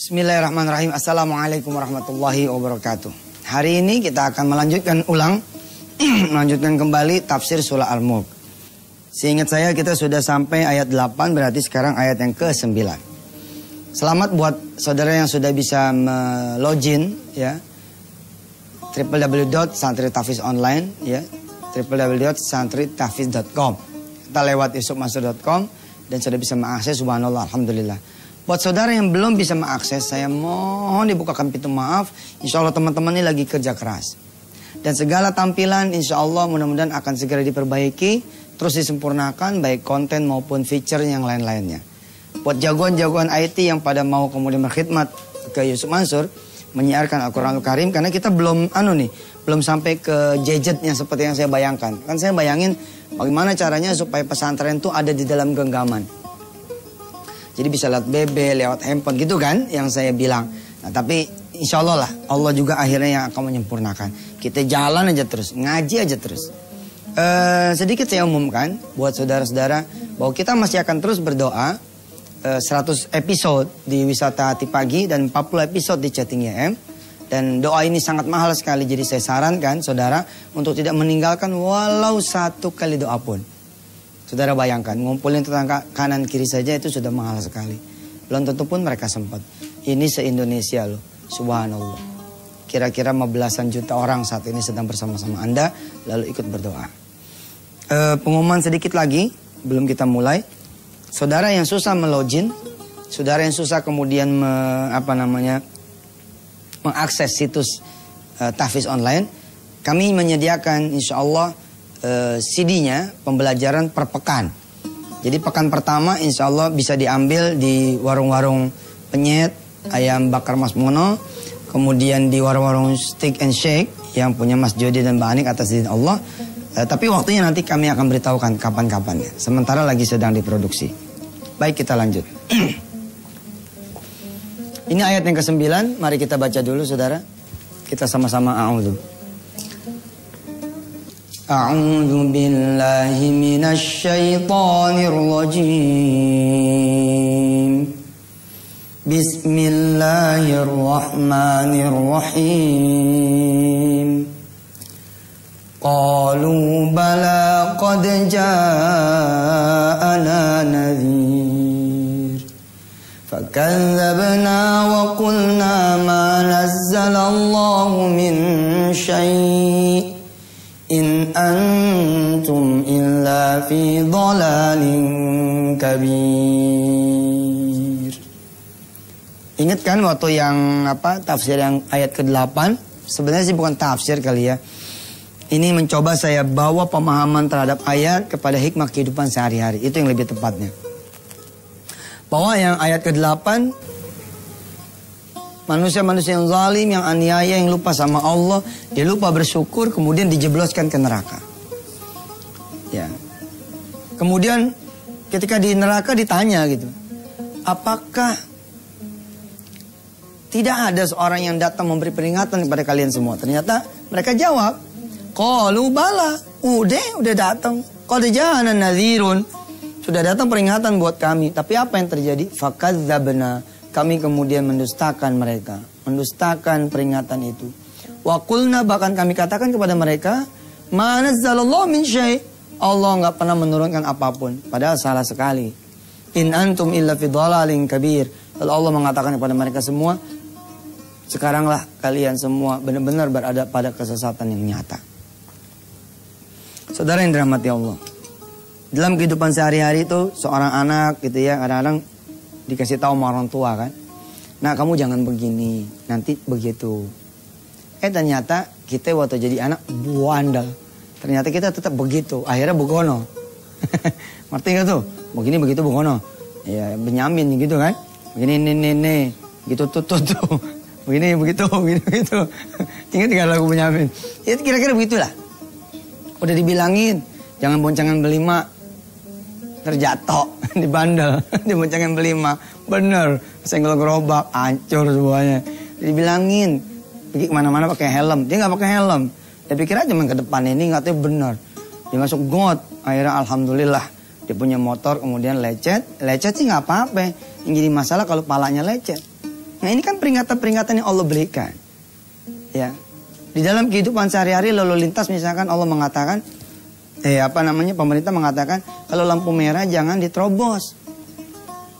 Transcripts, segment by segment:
Bismillahirrahmanirrahim. Assalamualaikum warahmatullahi wabarakatuh. Hari ini kita akan melanjutkan melanjutkan kembali tafsir surah Al-Mulk. Seingat saya kita sudah sampai ayat 8, berarti sekarang ayat yang ke-9. Selamat buat saudara yang sudah bisa login ya. www.santritafizonline ya. www.santritafis.com. Kita lewat yusufmansur.com dan sudah bisa mengakses, subhanallah, alhamdulillah. Buat saudara yang belum bisa mengakses, saya mohon dibukakan pintu maaf. Insya Allah teman-teman ini lagi kerja keras. Dan segala tampilan insya Allah mudah-mudahan akan segera diperbaiki. Terus disempurnakan baik konten maupun feature yang lain-lainnya. Buat jagoan-jagoan IT yang pada mau kemudian berkhidmat ke Yusuf Mansur. Menyiarkan Al-Quranul Karim. Karena kita belum belum sampai ke gadgetnya seperti yang saya bayangkan. Kan saya bayangin bagaimana caranya supaya pesantren itu ada di dalam genggaman. Jadi bisa lewat BB, lewat handphone gitu kan yang saya bilang. Nah tapi insya Allah lah, Allah juga akhirnya yang akan menyempurnakan. Kita jalan aja terus, ngaji aja terus. Sedikit saya umumkan buat saudara-saudara bahwa kita masih akan terus berdoa. 100 episode di Wisata Hati Pagi dan 40 episode di Chatting YM. Dan doa ini sangat mahal sekali, jadi saya sarankan saudara untuk tidak meninggalkan walau satu kali doa pun. Saudara bayangkan, ngumpulin tetangga kanan kiri saja itu sudah mahal sekali. Belum tentu pun mereka sempat. Ini se-Indonesia loh, subhanallah. Kira-kira 15-an juta orang saat ini sedang bersama-sama Anda, lalu ikut berdoa. Pengumuman sedikit lagi, belum kita mulai. Saudara yang susah melogin, saudara yang susah kemudian mengakses situs Tahfiz Online, kami menyediakan insya Allah CD-nya pembelajaran per pekan. Jadi pekan pertama insya Allah bisa diambil di warung-warung penyet, ayam bakar Mas Mono. Kemudian di warung-warung Steak and Shake yang punya Mas Jody dan Mbak Anik atas izin Allah. Tapi waktunya nanti kami akan beritahukan kapan-kapannya. Sementara lagi sedang diproduksi. Baik, kita lanjut. Ini ayat yang ke-9. Mari kita baca dulu saudara. Kita sama-sama a'udzu. A'udzu billahi minasy syaithanir rajim. Bismillahirrahmanirrahim. Qalu bala qad ja'ana nadhir. Fakadzabna wa qulna ma nazzalallahu min syai'. In antum illa fi dhalalin kabir. Ingat kan waktu yang tafsir yang ayat ke-8? Sebenarnya sih bukan tafsir kali ya. Ini mencoba saya bawa pemahaman terhadap ayat kepada hikmah kehidupan sehari-hari. Itu yang lebih tepatnya. Bahwa yang ayat ke-8, manusia-manusia yang zalim, yang aniaya, yang lupa sama Allah, dia lupa bersyukur, kemudian dijebloskan ke neraka. Ya. Kemudian ketika di neraka ditanya gitu, apakah tidak ada seorang yang datang memberi peringatan kepada kalian semua? Ternyata mereka jawab, qalu bala, udah datang. Qad ja'ana nadhirun. Sudah datang peringatan buat kami. Tapi apa yang terjadi? Fakadzabna. Kami kemudian mendustakan mereka. Mendustakan peringatan itu. Wa qulna, bahkan kami katakan kepada mereka, ma nazzalallahu min syai'. Allah enggak pernah menurunkan apapun. Padahal salah sekali. In antum illa fi dhalalin kabir. Lalu Allah mengatakan kepada mereka semua, sekaranglah kalian semua benar-benar berada pada kesesatan yang nyata. Saudara yang dirahmati Allah. Dalam kehidupan sehari-hari itu seorang anak gitu ya, kadang-kadang dikasih tahu sama orang tua kan. Nah kamu jangan begini, nanti begitu. Ternyata kita waktu jadi anak buandal. Ternyata kita tetap begitu, akhirnya begono. Ngerti gak tuh? Begini begitu begono. Ya Benyamin gitu kan. Begini nene, gitu tuh. Begini begitu, begini begitu. Ingat gak lagu Benyamin? Ya kira-kira begitulah. Udah dibilangin, jangan boncengan berlima. Terjatuh di bandel, diboncengan berlima, bener, senggol gerobak, hancur semuanya. Dibilangin pergi kemana-mana pakai helm, dia nggak pakai helm. Dia pikir aja main ke depan ini nggak tahu bener. Dia masuk got, akhirnya alhamdulillah dia punya motor, kemudian lecet sih nggak apa-apa. Yang jadi masalah kalau palanya lecet, Nah ini kan peringatan-peringatan yang Allah berikan. Ya, di dalam kehidupan sehari-hari lalu lintas misalkan Allah mengatakan, pemerintah mengatakan kalau lampu merah jangan diterobos,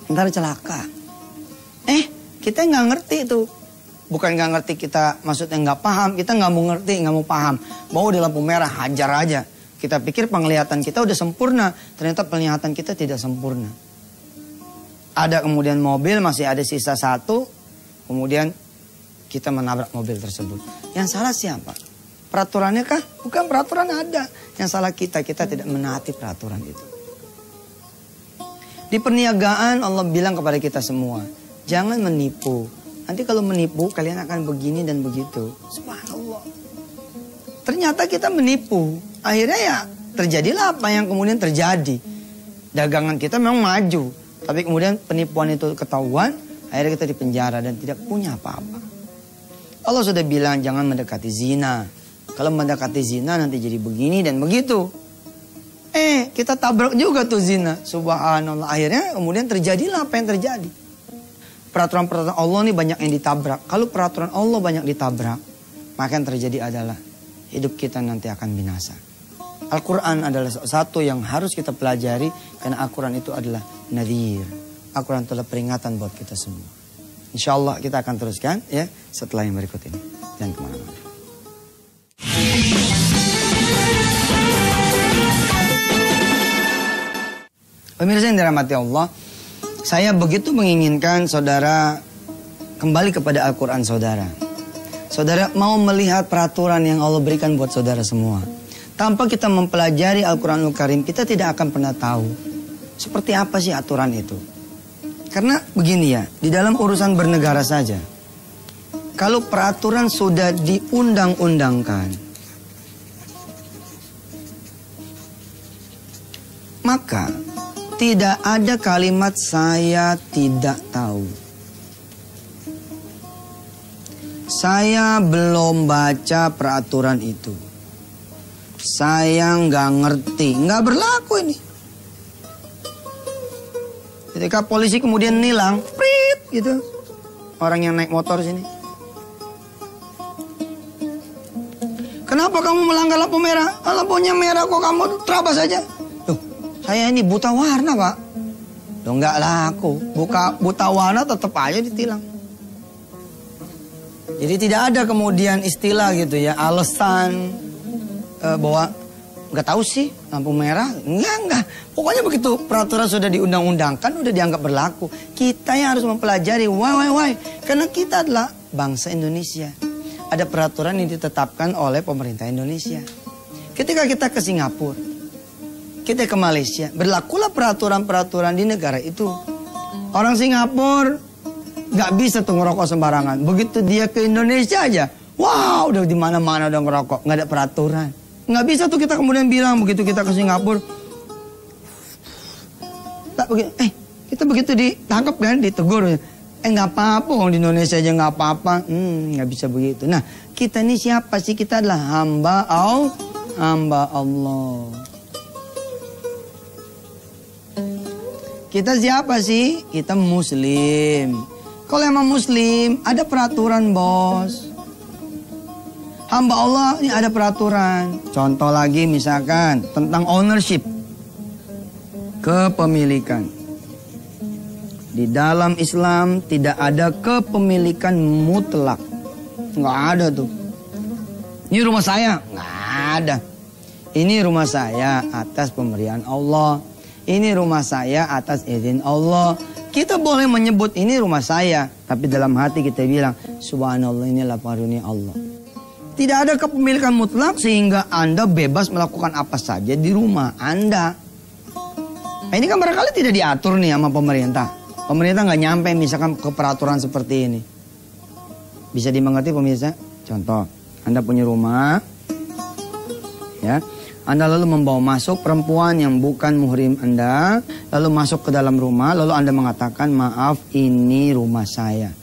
ntar celaka. Kita nggak ngerti itu, bukan nggak ngerti kita, maksudnya nggak paham, kita nggak mau ngerti, nggak mau paham. Mau di lampu merah hajar aja. Kita pikir penglihatan kita udah sempurna, ternyata penglihatan kita tidak sempurna. Ada kemudian mobil masih ada sisa satu, kemudian kita menabrak mobil tersebut. Yang salah siapa? Peraturannya kah? Bukan, peraturan ada. Yang salah kita tidak menaati peraturan itu. Di perniagaan Allah bilang kepada kita semua, jangan menipu. Nanti kalau menipu kalian akan begini dan begitu. Subhanallah. Ternyata kita menipu. Akhirnya ya terjadilah apa yang kemudian terjadi. Dagangan kita memang maju. Tapi kemudian penipuan itu ketahuan. Akhirnya kita dipenjara dan tidak punya apa-apa. Allah sudah bilang jangan mendekati zina. Kalau mendekati zina nanti jadi begini dan begitu. Kita tabrak juga tuh zina. Subhanallah. Akhirnya kemudian terjadilah apa yang terjadi. Peraturan-peraturan Allah ini banyak yang ditabrak. Kalau peraturan Allah banyak ditabrak, maka yang terjadi adalah hidup kita nanti akan binasa. Al-Quran adalah satu yang harus kita pelajari. Karena Al-Quran itu adalah nadhir. Al-Quran adalah peringatan buat kita semua. Insya Allah kita akan teruskan ya setelah yang berikut ini. Jangan kemana-mana. Pemirsa yang dirahmati Allah, saya begitu menginginkan saudara kembali kepada Al-Quran saudara. Saudara mau melihat peraturan yang Allah berikan buat saudara semua. Tanpa kita mempelajari Al-Quranul Karim, kita tidak akan pernah tahu seperti apa sih aturan itu. Karena begini ya, di dalam urusan bernegara saja, kalau peraturan sudah diundang-undangkan, maka tidak ada kalimat saya tidak tahu. Saya belum baca peraturan itu. Saya nggak ngerti, nggak berlaku ini. Ketika polisi kemudian nilang, prit gitu, orang yang naik motor sini. Kenapa kamu melanggar lampu merah? Lampunya merah kok kamu terabas saja? Loh, saya ini buta warna pak. Loh nggak laku, buta warna tetap aja ditilang. Jadi tidak ada kemudian istilah gitu ya, alasan bahwa nggak tahu sih lampu merah, enggak. Pokoknya begitu peraturan sudah diundang-undangkan, udah dianggap berlaku. Kita yang harus mempelajari, why? Karena kita adalah bangsa Indonesia. Ada peraturan yang ditetapkan oleh pemerintah Indonesia. Ketika kita ke Singapura, kita ke Malaysia, berlakulah peraturan-peraturan di negara itu. Orang Singapura nggak bisa tuh ngerokok sembarangan. Begitu dia ke Indonesia aja, wow, udah di mana-mana udah ngerokok, nggak ada peraturan. Nggak bisa tuh kita kemudian bilang begitu kita ke Singapura, kita begitu ditangkap kan, ditegur, nggak apa-apa, orang di Indonesia aja nggak apa-apa, nggak bisa begitu. Nah kita ini siapa sih? Kita adalah hamba Allah. Kita siapa sih? Kita Muslim. Kalau emang Muslim ada peraturan bos. Hamba Allah ini ada peraturan. Contoh lagi misalkan tentang ownership. Kepemilikan. Di dalam Islam tidak ada kepemilikan mutlak. Nggak ada tuh. Ini rumah saya. Nggak ada. Ini rumah saya atas pemberian Allah. Ini rumah saya atas izin Allah. Kita boleh menyebut ini rumah saya. Tapi dalam hati kita bilang, subhanallah inilah karunia Allah. Tidak ada kepemilikan mutlak sehingga Anda bebas melakukan apa saja di rumah Anda. Nah, ini kan barangkali tidak diatur nih sama pemerintah. Pemerintah nggak nyampe misalkan ke peraturan seperti ini. Bisa dimengerti pemirsa? Contoh, Anda punya rumah, ya. Anda lalu membawa masuk perempuan yang bukan muhrim Anda, lalu masuk ke dalam rumah, lalu Anda mengatakan, maaf ini rumah saya.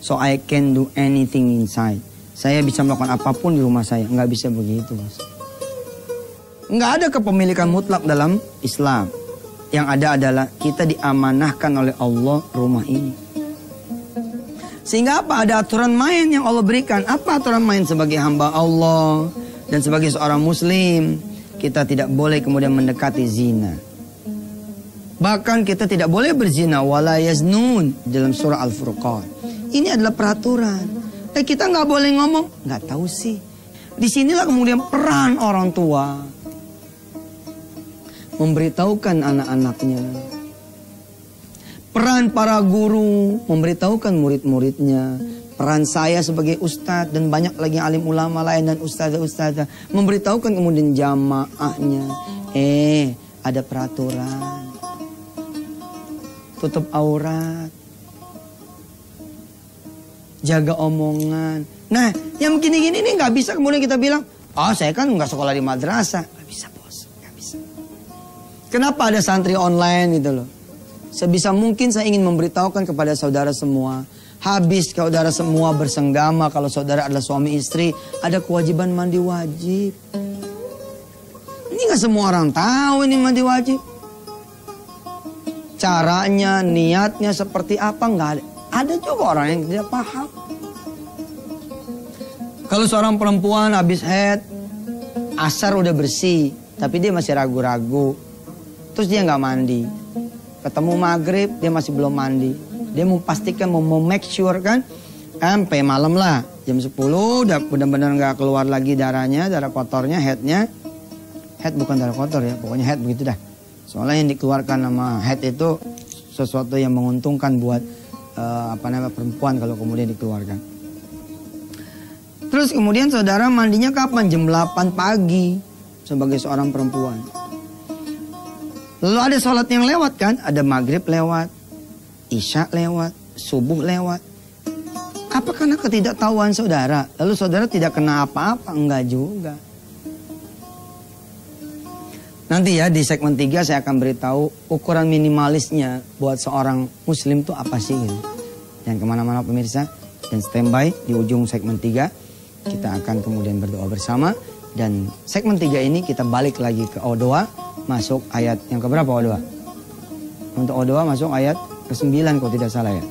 So I can do anything inside. Saya bisa melakukan apapun di rumah saya. Nggak bisa begitu, Mas. Nggak ada kepemilikan mutlak dalam Islam. Yang ada adalah kita diamanahkan oleh Allah rumah ini. Sehingga apa? Ada aturan main yang Allah berikan. Apa aturan main sebagai hamba Allah dan sebagai seorang muslim? Kita tidak boleh kemudian mendekati zina. Bahkan kita tidak boleh berzina. Wala yaznun dalam surah Al-Furqan. Ini adalah peraturan. Kita nggak boleh ngomong. Nggak tahu sih. Disinilah kemudian peran orang tua. Memberitahukan anak-anaknya. Peran para guru memberitahukan murid-muridnya. Peran saya sebagai ustadz dan banyak lagi alim ulama lain dan ustadzah-ustadzah memberitahukan kemudian jamaahnya. Ada peraturan. Tutup aurat. Jaga omongan. Nah, yang begini-gini ini nggak bisa kemudian kita bilang, oh saya kan nggak sekolah di madrasah. Nggak bisa bos, nggak bisa. Kenapa ada santri online gitu loh? Sebisa mungkin saya ingin memberitahukan kepada saudara semua. Habis saudara semua bersenggama, kalau saudara adalah suami istri, ada kewajiban mandi wajib. Ini gak semua orang tahu ini mandi wajib. Caranya, niatnya seperti apa, nggak ada. Ada juga orang yang tidak paham. Kalau seorang perempuan habis haid, asar udah bersih, tapi dia masih ragu-ragu. Terus dia nggak mandi. Ketemu maghrib, dia masih belum mandi. Dia mau pastikan, mau make sure kan. Sampai malam lah, jam 10 udah benar-benar nggak keluar lagi darahnya, darah kotornya, headnya. Head bukan darah kotor ya, pokoknya head begitu dah. Soalnya yang dikeluarkan sama head itu sesuatu yang menguntungkan buat perempuan kalau kemudian dikeluarkan. Terus kemudian saudara mandinya kapan? Jam 8 pagi sebagai seorang perempuan. Lalu ada sholat yang lewat kan? Ada maghrib lewat, isya lewat, subuh lewat. Apa karena ketidaktahuan saudara? Lalu saudara tidak kena apa-apa? Enggak juga. Nanti ya di segmen 3 saya akan beritahu ukuran minimalisnya buat seorang muslim itu apa sih gitu. Jangan kemana-mana pemirsa. Dan standby di ujung segmen 3. Kita akan kemudian berdoa bersama. Dan segmen 3 ini kita balik lagi ke O2. Masuk ayat yang keberapa O2? Untuk O2 masuk ayat ke-9 kalau tidak salah ya.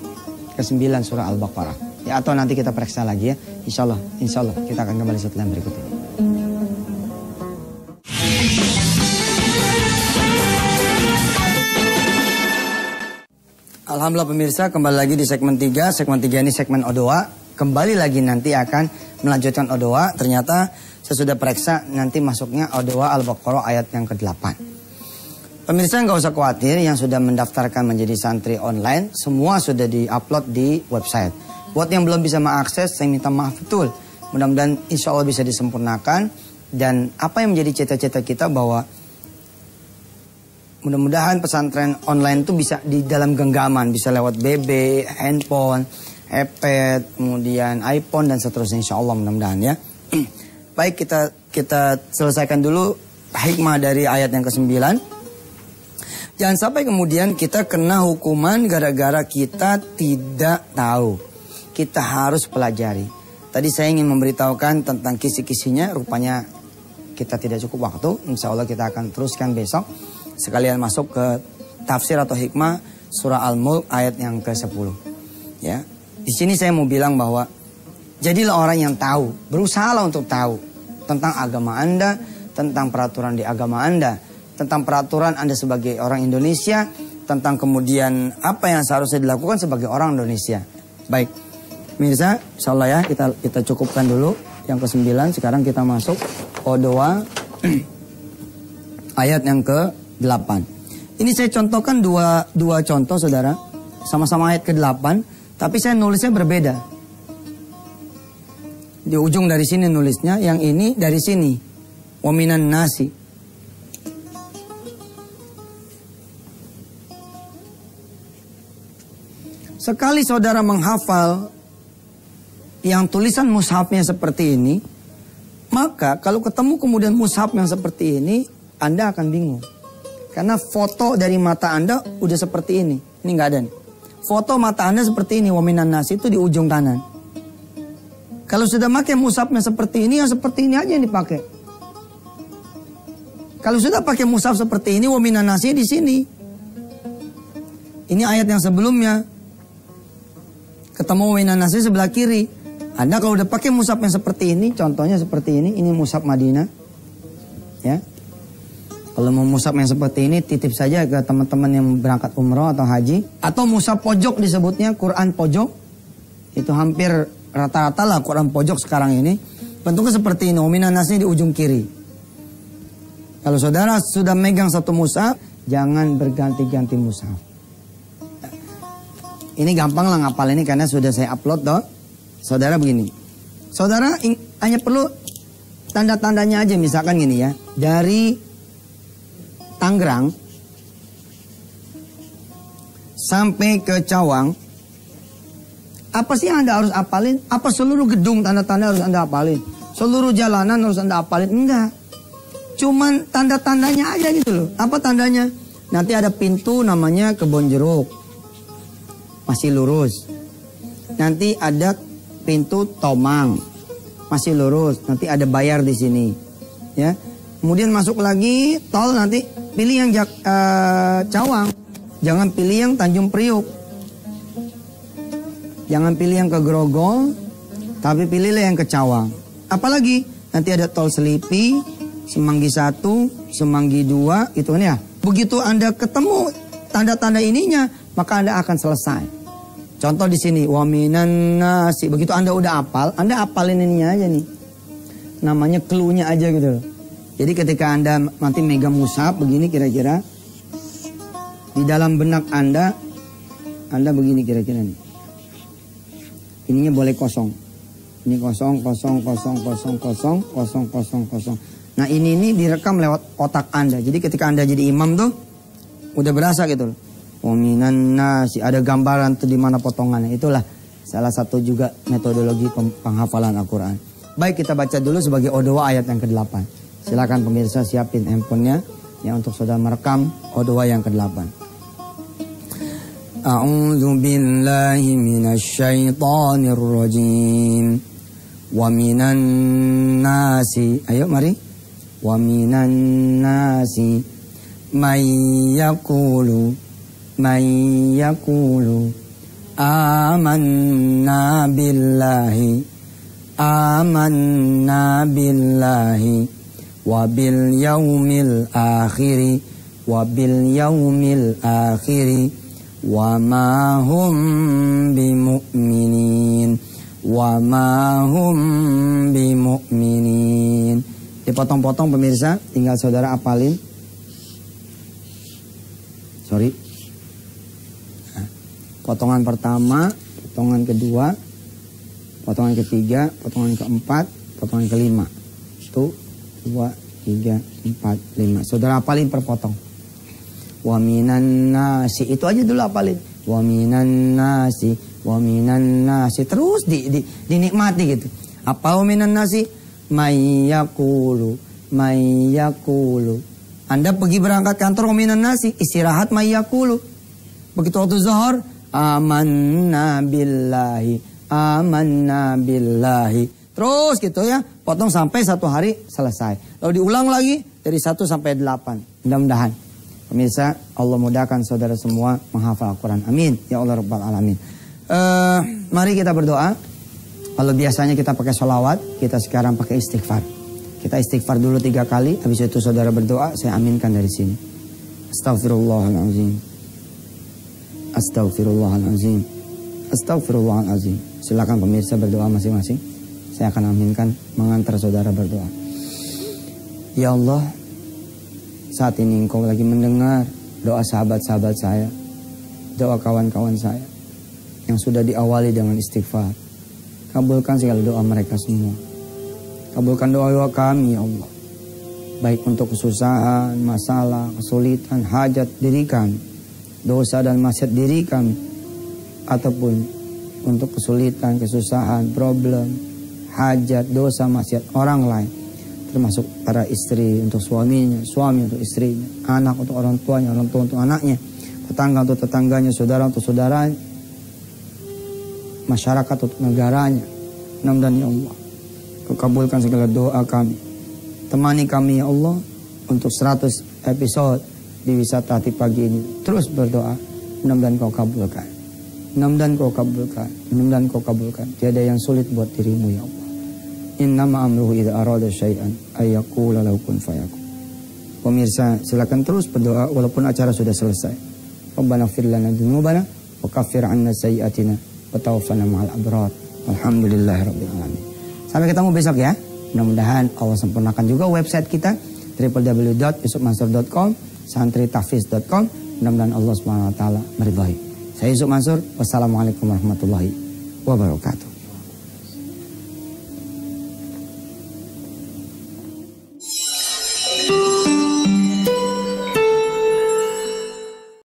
Ke-9 surah Al-Baqarah. Ya, atau nanti kita periksa lagi ya. Insya Allah kita akan kembali setelah berikut ini. Alhamdulillah pemirsa, kembali lagi di segmen 3. Segmen 3 ini segmen O2. Kembali lagi nanti akan melanjutkan O2. Ternyata saya sudah periksa nanti masuknya O2 Al-Baqarah ayat yang ke-8. Pemirsa nggak usah khawatir, yang sudah mendaftarkan menjadi santri online, semua sudah di-upload di website. Buat yang belum bisa mengakses, saya minta maaf betul. Mudah-mudahan insya Allah bisa disempurnakan. Dan apa yang menjadi cita-cita kita bahwa mudah-mudahan pesantren online itu bisa di dalam genggaman. Bisa lewat BB, handphone, iPad, kemudian iPhone dan seterusnya insya Allah mudah-mudahan ya. Baik, kita selesaikan dulu hikmah dari ayat yang ke-9. Jangan sampai kemudian kita kena hukuman gara-gara kita tidak tahu. Kita harus pelajari. Tadi saya ingin memberitahukan tentang kisi-kisinya. Rupanya kita tidak cukup waktu. Insya Allah kita akan teruskan besok. Sekalian masuk ke tafsir atau hikmah surah Al-Mulk ayat yang ke-10. Ya. Di sini saya mau bilang bahwa jadilah orang yang tahu. Berusahalah untuk tahu tentang agama Anda, tentang peraturan di agama Anda, tentang peraturan Anda sebagai orang Indonesia, tentang kemudian apa yang seharusnya dilakukan sebagai orang Indonesia. Baik, pemirsa, insyaallah ya kita cukupkan dulu yang ke-9. Sekarang kita masuk O2 ayat yang ke-8. Ini saya contohkan dua contoh saudara, sama-sama ayat ke-8, tapi saya nulisnya berbeda. Di ujung dari sini nulisnya, yang ini dari sini. Wa minan nasi. Sekali saudara menghafal yang tulisan mushafnya seperti ini, maka kalau ketemu kemudian mushaf yang seperti ini, Anda akan bingung. Karena foto dari mata Anda udah seperti ini. Ini nggak ada nih. Foto mata Anda seperti ini, wa minan nasi itu di ujung kanan. Kalau sudah pakai mushafnya seperti ini, ya seperti ini aja yang dipakai. Kalau sudah pakai mushaf seperti ini, wa minan nasi di sini. Ini ayat yang sebelumnya. ketemu minan nasi sebelah kiri. Anda kalau udah pakai mushaf yang seperti ini, contohnya seperti ini mushaf Madinah. Ya. Kalau mau mushaf yang seperti ini, titip saja ke teman-teman yang berangkat umroh atau haji. Atau mushaf pojok disebutnya, Quran pojok. Itu hampir rata-rata lah Quran pojok sekarang ini. Bentuknya seperti ini, minan nasi di ujung kiri. Kalau saudara sudah megang satu mushaf, jangan berganti-ganti mushaf. Ini gampang lah ngapal ini karena sudah saya upload toh. Saudara begini. Saudara hanya perlu tanda-tandanya aja, misalkan gini ya. Dari Tangerang sampai ke Cawang, apa sih yang Anda harus apalin? Apa seluruh gedung tanda-tanda harus Anda apalin? Seluruh jalanan harus Anda apalin? Enggak. Cuman tanda-tandanya aja gitu loh. Apa tandanya? Nanti ada pintu namanya Kebon Jeruk. Masih lurus. Nanti ada pintu Tomang. Masih lurus. Nanti ada bayar di sini. Ya. Kemudian masuk lagi tol, nanti pilih yang Cawang. Jangan pilih yang Tanjung Priuk. Jangan pilih yang ke Grogol, tapi pilihlah yang ke Cawang. Apalagi nanti ada tol Selipi, Semanggi 1, Semanggi 2, itu kan ya. Begitu Anda ketemu tanda-tanda ininya, maka Anda akan selesai. Contoh di sini, wa minan nasi. Begitu Anda udah hafal, Anda hafalin ininya aja nih. Namanya clue-nya aja gitu. Jadi ketika Anda nanti megang mushaf begini kira-kira, di dalam benak Anda begini kira-kira nih. Ininya boleh kosong. Ini kosong, kosong, kosong, kosong, kosong, kosong, kosong, kosong. Nah ini direkam lewat otak Anda. Jadi ketika Anda jadi imam tuh, udah berasa gitu loh. Minan nasi, ada gambaran tuh di mana potongannya. Itulah salah satu juga metodologi penghafalan Al-Quran. Baik, kita baca dulu sebagai O2 ayat yang ke-8. Silakan pemirsa siapin handphonenya ya untuk saudara merekam O2 yang ke-8. A'udzu billahi minasyaitonir rajim. Wa minan nasi. Ayo mari. Wa minan nasi may yaqulu amanna billahi wabil yaumil akhiri wa ma hum bimu'minin. Dipotong-potong pemirsa, tinggal saudara apalin. Sorry. Potongan pertama, potongan kedua, potongan ketiga, potongan keempat, potongan kelima. 1, 2, 3, 4, 5. Saudara apalin per potong. Wa minan nasi. Itu aja dulu apalin. Wa minan nasi. Wa minan nasi. Terus dinikmati gitu. Apa wa minan nasi? Mayyakulu. Anda pergi berangkat kantor wa minan nasi. Istirahat mayyakulu. Begitu waktu zuhur. Amanna billahi. Terus gitu ya. Potong sampai 1 hari selesai. Lalu diulang lagi dari 1 sampai 8. Mudah-mudahan pemirsa Allah mudahkan saudara semua menghafal Al-Quran. Amin. Ya Allah Rabbal Alamin. Mari kita berdoa. Kalau biasanya kita pakai sholawat, kita sekarang pakai istighfar. Kita istighfar dulu 3 kali. Habis itu saudara berdoa, saya aminkan dari sini. Astaghfirullahaladzim. Astaghfirullahaladzim. Astaghfirullahaladzim. Silakan pemirsa berdoa masing-masing. Saya akan aminkan mengantar saudara berdoa. Ya Allah, saat ini Engkau lagi mendengar doa sahabat-sahabat saya, doa kawan-kawan saya yang sudah diawali dengan istighfar. Kabulkan segala doa mereka semua. Kabulkan doa-doa kami ya Allah. Baik untuk kesusahan, masalah, kesulitan, hajat diri kami, dosa dan maksiat diri kami, ataupun untuk kesulitan, kesusahan, problem, hajat, dosa, maksiat orang lain, termasuk para istri untuk suaminya, suami untuk istrinya, anak untuk orang tuanya, orang tua untuk anaknya, tetangga untuk tetangganya, saudara untuk saudaranya, masyarakat untuk negaranya. Mudah-mudahan ya Allah, Kau kabulkan segala doa kami. Temani kami ya Allah untuk 100 episode di Wisata Hati pagi ini. Terus berdoa, mudah-mudahan Kau kabulkan. Mudah-mudahan kau kabulkan. Mudah-mudahan kau kabulkan. Tiada yang sulit buat dirimu ya Allah. Innama amruhu idza arada syai'an ayyaqula lahu kun fayakun. Pemirsa, silakan terus berdoa walaupun acara sudah selesai. Rabbana ighfir lana dzunubana wa kaffir 'anna sayyi'atina wa tawaffana ma'al abrar. Alhamdulillahirabbil alamin. Sampai ketemu besok ya. Mudah-mudahan Allah sempurnakan juga website kita www.yusufmansur.com, santritahfiz.com. Mudah-mudahan Allah Subhanahu wa taala meridhai. Saya Yusuf Mansur. Wassalamualaikum warahmatullahi wabarakatuh.